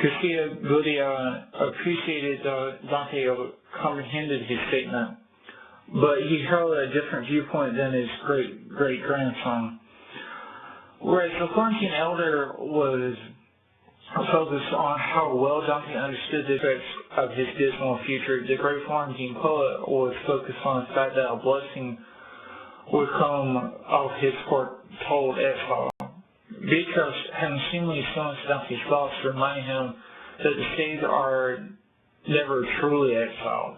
Garcia Gudia appreciated Dante comprehended his statement, but he held a different viewpoint than his great-grandson. Whereas the Florentine elder was focused on how well Dante understood the effects of his dismal future, the great Florentine poet was focused on the fact that a blessing would come of his foretold exile. Beatrice, having seemingly influenced Dante's thoughts, reminded him that the saved are never truly exiled.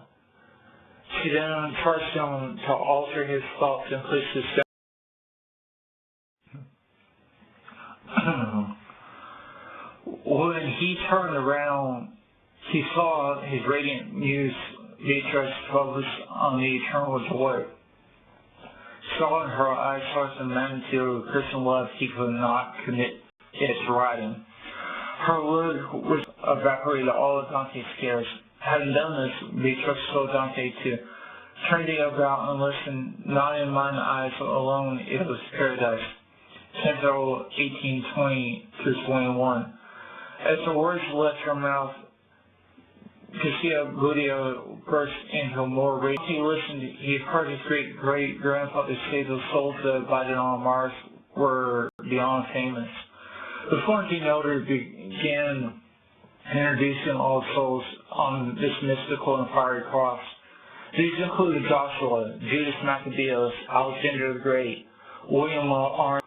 She then charged him to alter his thoughts and place his When he turned around, he saw his radiant muse, Beatrice, focused on the eternal joy. Saw in her eyes such a magnitude of Christian love he could not commit it to writing. Her look was evaporated all of Dante's cares. Having done this, Beatrice told Dante to turn thee about and listen, not in mine eyes alone it was paradise. Canto 18:20-21. As the words left her mouth, Garcia Gudia burst into more rage. He listened. He heard his great-grandfather say the souls that abided on Mars were beyond famous. The Florentine elder began introducing all souls on this mystical and fiery cross. These included Joshua, Judas Maccabeus, Alexander the Great, William Arndt,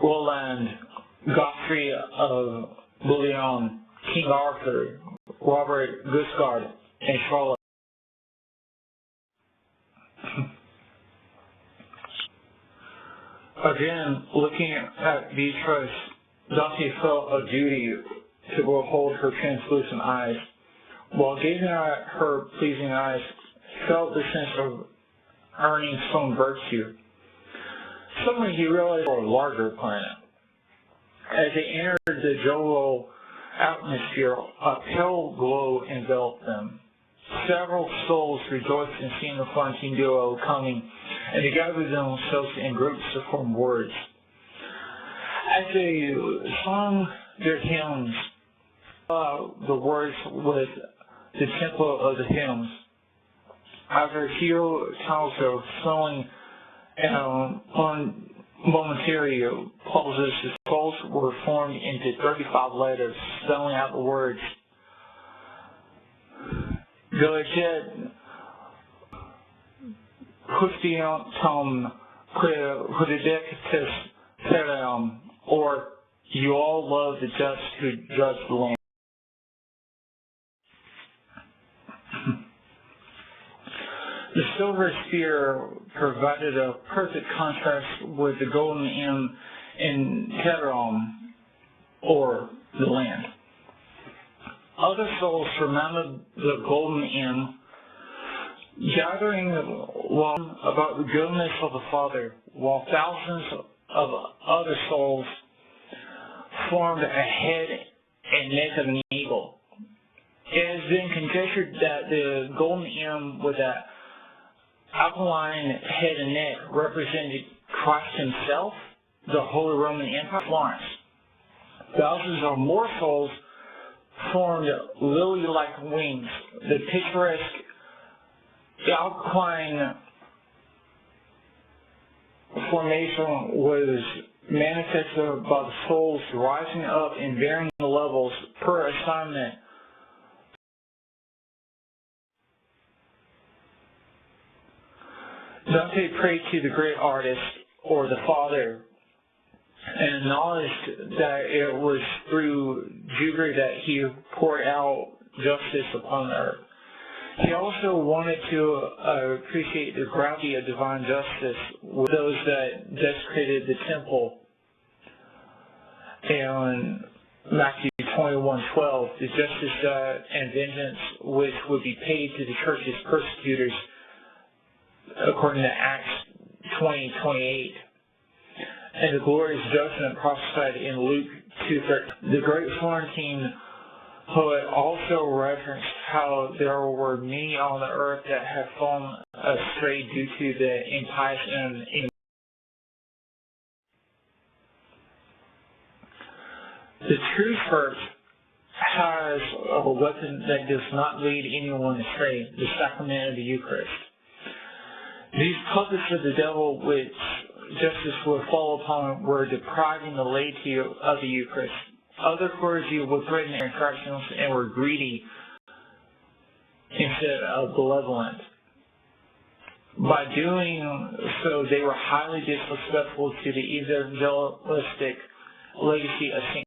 Roland, Godfrey of Bouillon, King Arthur, Robert Guiscard, and Charlotte. Again, looking at Beatrice, Dante felt a duty to behold her translucent eyes. While gazing at her pleasing eyes, he felt the sense of earning some virtue. Suddenly he realized a larger planet. As they entered the jovial atmosphere, a pale glow enveloped them. Several souls rejoiced in seeing the Florentine duo coming, and they gathered themselves in groups to form words. As they sung their hymns, the words with the tempo of the hymns. After a few times of flowing on momentary pauses, the souls were formed into 35 letters, spelling out the words. Diligent Christianum predictus terram, or you all love the just who judge the land. The silver sphere provided a perfect contrast with the golden M in terram, or the land. Other souls surmounted the golden M, gathering about the goodness of the Father, while thousands of other souls formed a head and neck of an eagle. It has been conjectured that the golden M with that alkaline head and neck represented Christ himself, the Holy Roman Empire, Florence. Thousands or more souls formed lily-like wings. The picturesque alkaline formation was manifested by the souls rising up in varying levels per assignment. Dante prayed to the great artist, or the Father, and acknowledged that it was through Jupiter that he poured out justice upon earth. He also wanted to appreciate the gravity of divine justice with those that desecrated the temple. And Matthew 21:12, the justice and vengeance which would be paid to the church's persecutors, according to Acts 20:28. And the glorious judgment prophesied in Luke 2:13. The great Florentine poet also referenced how there were many on the earth that had fallen astray due to the impious and the true church has a weapon that does not lead anyone astray, the sacrament of the Eucharist. These puppets of the devil which justice would fall upon were depriving the laity of the Eucharist. Other clergy were threatening their infractions and were greedy instead of benevolent. By doing so, they were highly disrespectful to the evangelistic legacy of St.